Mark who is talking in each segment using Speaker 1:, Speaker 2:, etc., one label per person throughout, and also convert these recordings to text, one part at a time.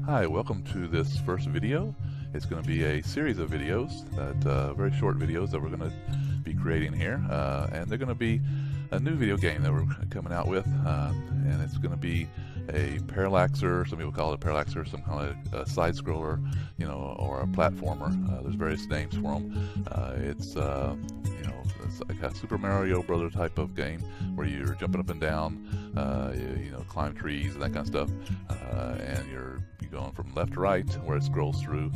Speaker 1: Hi, welcome to this first video. It's going to be a series of videos, very short videos that we're going to be creating here, and they're going to be a new video game that we're coming out with, and it's going to be a parallaxer. Some people call it a parallaxer, some call it a side scroller, or a platformer. There's various names for them. It's like a Super Mario Brothers type of game where you're jumping up and down, climb trees and that kind of stuff, and you're going from left to right where it scrolls through,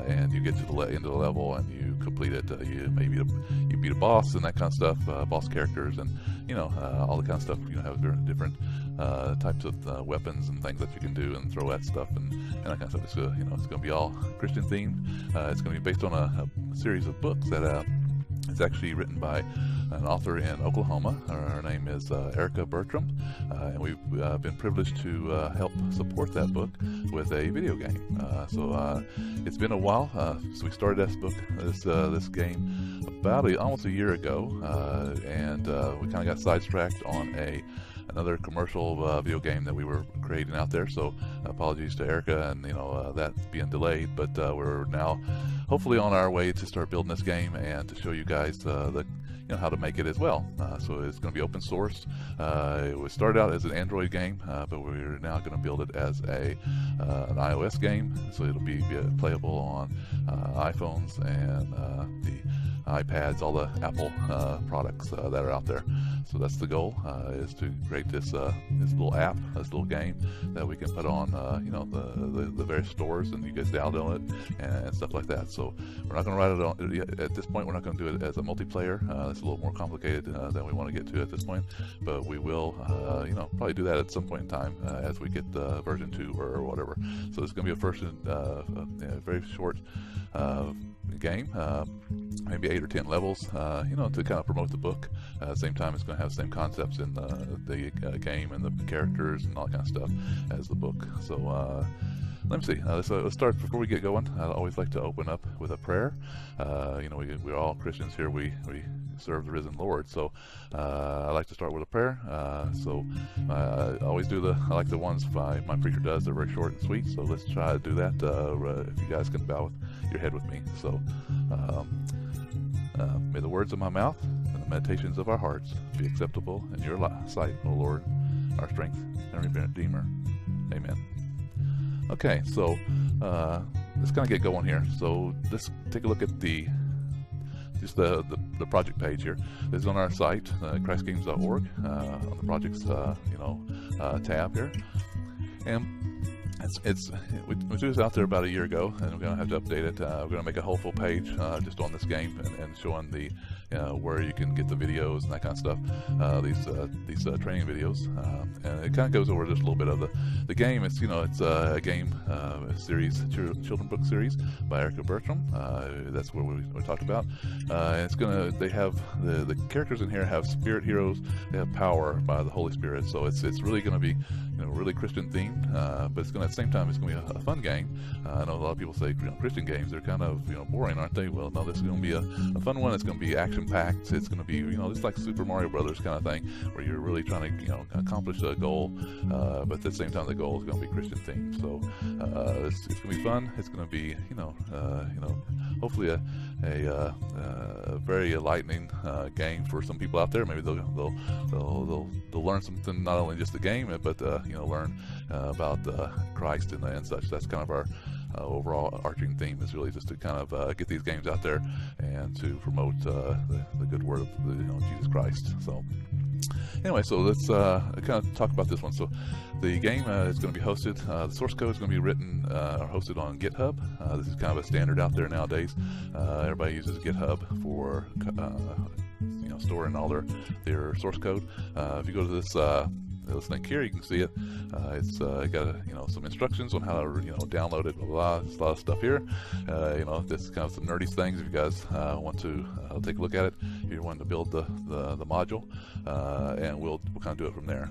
Speaker 1: and you get to the end of the level and you complete it. You beat a boss and that kind of stuff, boss characters, and all the kind of stuff. Have different types of weapons and things that you can do and throw at stuff and that kind of stuff. It's it's going to be all Christian themed. It's going to be based on a series of books that it's actually written by an author in Oklahoma. Her name is Erica Bertram, and we've been privileged to help support that book with a video game. So it's been a while. So we started this game about almost a year ago, and we kind of got sidetracked on another commercial video game that we were creating out there. So apologies to Erica and that being delayed, but we're now hopefully on our way to start building this game and to show you guys how to make it as well. So it's going to be open source. It started out as an Android game, but we're now going to build it as an iOS game. So it'll be playable on iPhones and the iPads, all the Apple products that are out there. So that's the goal, is to create this little app, this little game that we can put on the various stores, and you guys download it and stuff like that. So we're not going to write it on at this point. We're not going to do it as a multiplayer. It's a little more complicated than we want to get to at this point, but we will probably do that at some point in time as we get version 2 or whatever. So it's going to be a very short game, maybe 8 or 10 levels, to kind of promote the book. At the same time, it's going to have the same concepts in the game and the characters and all that kind of stuff as the book. So let me see. Let's start. Before we get going, I always like to open up with a prayer. We're all Christians here. We serve the risen Lord. So I like to start with a prayer. I always do I like the ones my preacher does. They're very short and sweet. So let's try to do that. If you guys can bow your head with me. So may the words of my mouth and the meditations of our hearts be acceptable in your sight, O Lord, our strength and Redeemer. Amen. Okay, so let's kind of get going here. So let's take a look at the project page here. This is on our site, christgames.org, on the projects tab here, and we threw this out there about a year ago, and we're going to have to update it. We're going to make a whole full page just on this game and showing the where you can get the videos and that kind of stuff. These training videos, and it kind of goes over just a little bit of the game. It's a game series, children book series by Erica Bertram. That's what we talked about. And they have the characters in here have spirit heroes. They have power by the Holy Spirit. So it's really going to be really Christian themed, but it's going to, at the same time, it's going to be a fun game. I know a lot of people say Christian games, they're kind of boring, aren't they? Well, no, this is going to be a fun one. It's going to be action packed. It's going to be just like Super Mario Brothers kind of thing, where you're really trying to accomplish a goal, but at the same time the goal is going to be Christian themed. So it's going to be fun. It's going to be hopefully a very enlightening game for some people out there. Maybe they'll learn something, not only just the game, but learn about Christ and such. That's kind of our overall arching theme, is really just to kind of get these games out there and to promote the good word of Jesus Christ. So anyway, so let's kind of talk about this one. So the game is going to be hosted, the source code is going to be written or hosted on GitHub. This is kind of a standard out there nowadays. Everybody uses GitHub for storing all their source code. If you go to this link here, you can see it. It's got some instructions on how to download it. A lot of stuff here. This is kind of some nerdy things. If you guys want to take a look at it, if you're wanting to build the module, and we'll kind of do it from there.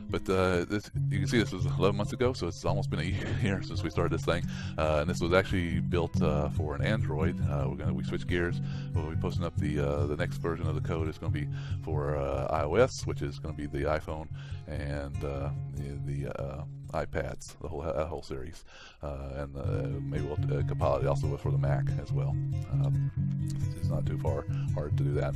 Speaker 1: But this, you can see this was 11 months ago, so it's almost been a year since we started this thing. And this was actually built for an Android. We switch gears. We'll be posting up the next version of the code. Is going to be for iOS, which is going to be the iPhone and the iPads, the whole series, and maybe we'll compile it also for the Mac as well. It's not too hard to do that.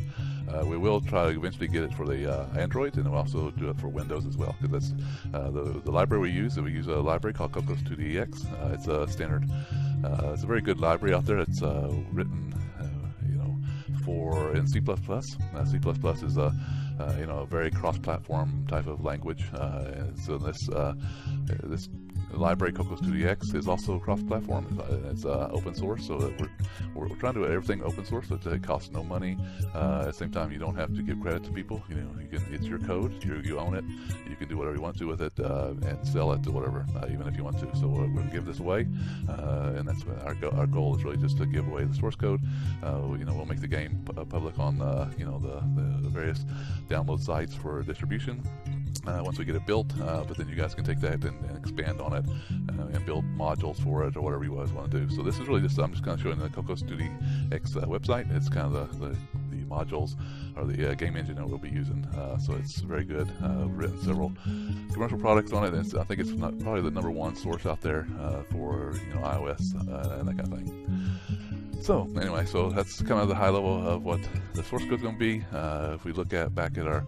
Speaker 1: We will try to eventually get it for the Android, and we'll also do it for Windows as well, because that's the library we use. We use a library called Cocos2d-ex. It's a standard. It's a very good library out there. It's written, in C++. C++ is a a very cross-platform type of language, and so this library Cocos2d-ex is also cross-platform. It's open source, so that we're trying to do everything open source, so that it costs no money. At the same time, you don't have to give credit to people. It's your code, you own it. You can do whatever you want to with it and sell it to whatever, even if you want to. So we're going to give this away, and that's what our goal is, really just to give away the source code. We'll make the game public on the various download sites for distribution once we get it built, but then you guys can take that and expand on it and build modules for it or whatever you guys want to do. So this is really I'm just kind of showing the Cocos2d-ex website. It's kind of the modules or the game engine that we'll be using. So it's very good. I've written several commercial products on it. I think it's probably the #1 source out there for iOS and that kind of thing. So anyway, so that's kind of the high level of what the source code is going to be. If we look back at our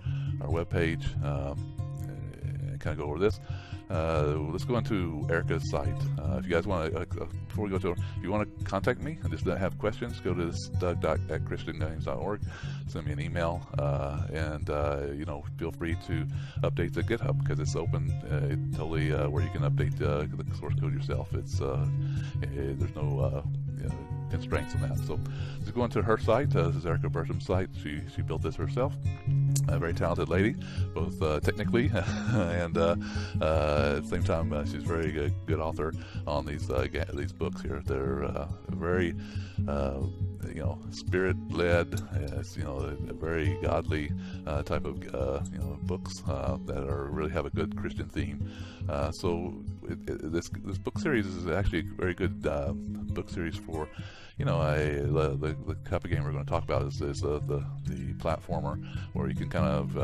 Speaker 1: web page and kind of go over this, let's go into Erica's site. If you guys want to, before we go to her, if you want to contact me and just have questions, go to doug@christiangames.org, send me an email, and feel free to update the GitHub, because it's open, totally where you can update the source code yourself. It's there's no constraints on that. So just go into her site. This is Erica Bertram's site. She built this herself. A very talented lady, both technically and at the same time she's a very good author on these books here. They're very spirit-led. It's a very godly type of books that really have a good Christian theme. So this book series is actually a very good book series for the type of game we're going to talk about is the platformer, where you can kind of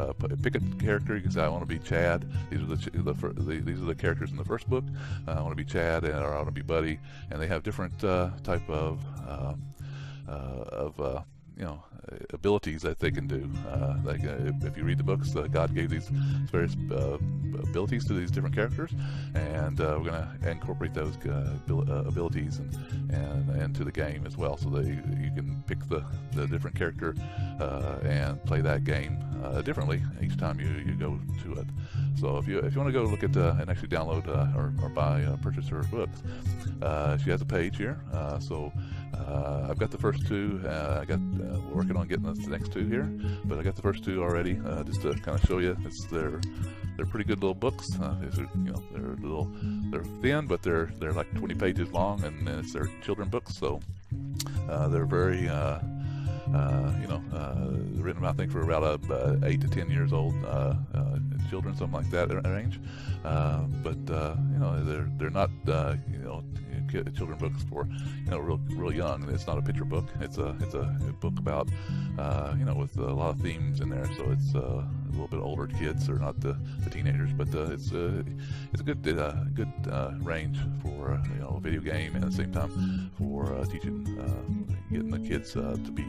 Speaker 1: pick a character. You can say, I want to be Chad. These are the characters in the first book. I want to be Chad, or I want to be Buddy, and they have different type of abilities that they can do. If you read the books, God gave these various abilities to these different characters, and we're going to incorporate those abilities and into the game as well, so that you can pick the different character and play that game differently each time you go to it. So if you want to go look at and actually download or buy purchase her books, she has a page here. So I've got the first two. We're working on getting the next two here, but I got the first two already. Just to kind of show you, they're pretty good little books. They're thin, but they're like 20 pages long, and it's their children books. So they're very written, I think, for about 8 to 10 years old children, something like that range. But they're not children books for real young. It's not a picture book. It's a book about with a lot of themes in there. So it's a little bit older kids, or not the teenagers, but it's a good range for a video game, and at the same time for teaching, getting the kids to be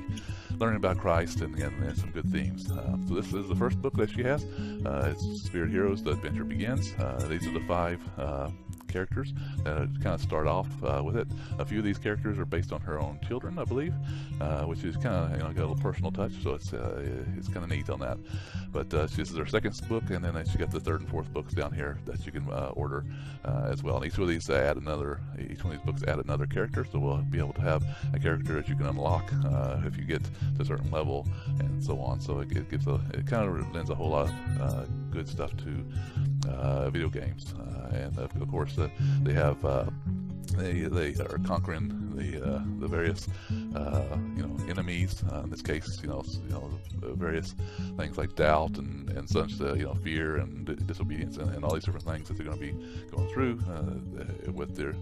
Speaker 1: learning about Christ and some good themes. So this is the first book that she has. It's Spirit Heroes: The Adventure Begins. These are the 5 characters that kind of start off with it. A few of these characters are based on her own children, I believe, which is kind of got a little personal touch. So it's kind of neat on that. But this is her second book, and then she got the 3rd and 4th books down here that you can order as well. And each one of these each one of these books add another character, so we'll be able to have a character that you can unlock if you get to a certain level, and so on. So it kind of lends a whole lot of good stuff to video games, and of course they have they are conquering the various enemies abilities. In this case, various things like doubt and such, fear and disobedience and all these different things that they're going to be going through with their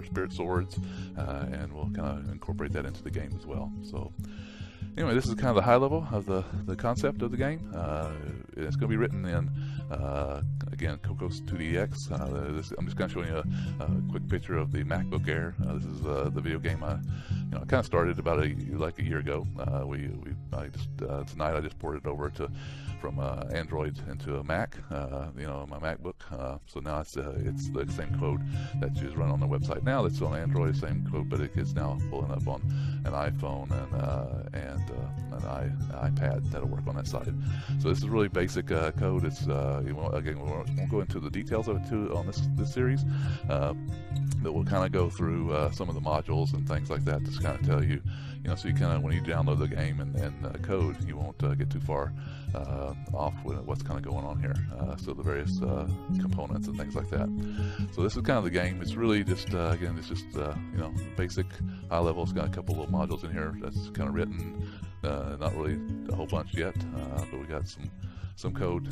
Speaker 1: spirit swords, and we'll kind of incorporate that into the game as well. So anyway, this is kind of the high level of the concept of the game. It's going to be written in, again, Cocos 2DX. I'm just kind of showing you a quick picture of the MacBook Air. This is the video game I kind of started about a year ago. Tonight I just ported it over from Android into a Mac, my MacBook. So now it's the same code that you run on the website now. That's on Android, same code, but it's now pulling up on an iPhone and an iPad that'll work on that side. So this is really basic code. It's again, we won't go into the details of it on this series, but we'll kind of go through some of the modules and things like that, just kind of tell you, so you kind of, when you download the game and code, you won't get too far off with what's kind of going on here. So the various components and things like that. So this is kind of the game. It's really just again, it's just basic, high level. It's got a couple little modules in here that's kind of written, not really a whole bunch yet, but we got some code,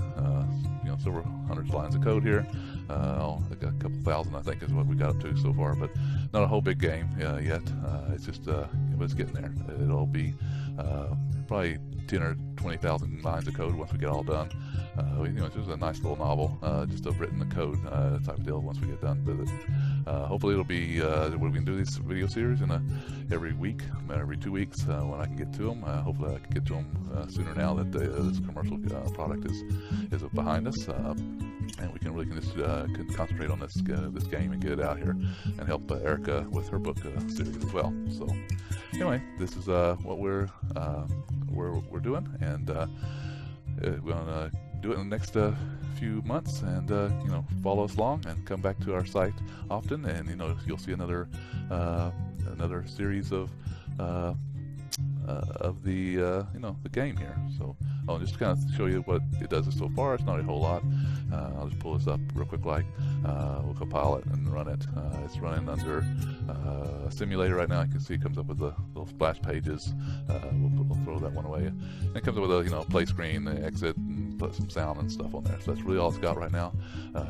Speaker 1: several hundreds of lines of code here. I got a couple thousand, I think, is what we got up to so far, but not a whole big game yet. It's just, but it's getting there. It'll be probably 10 or 20,000 lines of code once we get all done. It's just a nice little novel, just of written the code type of deal once we get done with it. Hopefully it'll be, we can do these video series every week, every 2 weeks when I can get to them. Hopefully I can get to them sooner now that this commercial product is behind us, and we can really can concentrate on this game and get it out here and help Erica with her book series as well. So anyway, this is what we're doing, and we're gonna do it in the next few months, and follow us along and come back to our site often, and you'll see another series of the game here. So I'll just kind of show you what it does so far. It's not a whole lot. I'll just pull this up real quick. We'll compile it and run it. It's running under a simulator right now. You can see it comes up with the little splash pages. We'll throw that one away. And it comes up with a play screen, the exit, and put some sound and stuff on there. So that's really all it's got right now.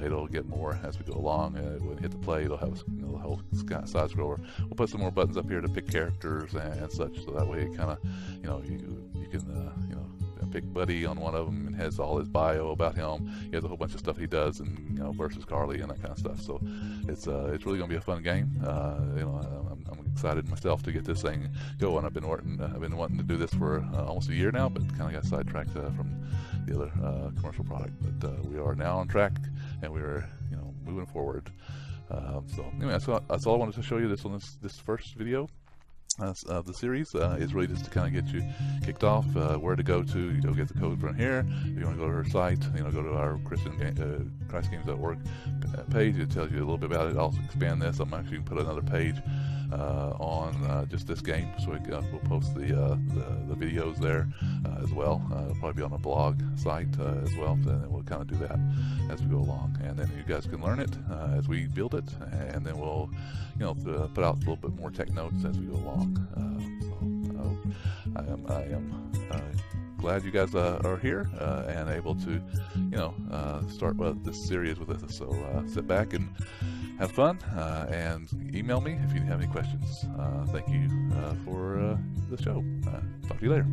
Speaker 1: It'll get more as we go along. When you hit the play, it'll have the whole side scroller. We'll put some more buttons up here to pick characters and such, so that way it kind of you can pick Buddy on one of them, and has all his bio about him. He has a whole bunch of stuff he does, and versus Carly and that kind of stuff. So it's really gonna be a fun game. I'm excited myself to get this thing going. I've been wanting to do this for almost a year now, but kind of got sidetracked from the other commercial product. But we are now on track, and we're moving forward. So anyway, that's all I wanted to show you on this first video of the series. Is really just to kind of get you kicked off, where to go to. Get the code from here. If you want to go to her site, go to our ChristGames.org page. It tells you a little bit about it. I'll expand this. I'm actually going to put another page on just this game, so we'll post the videos there as well. It'll probably be on a blog site as well, and then we'll kind of do that as we go along, and then you guys can learn it as we build it, and then we'll put out a little bit more tech notes as we go along. I am glad you guys are here and able to start this series with us. So sit back and have fun, and email me if you have any questions. Thank you for the show. Talk to you later.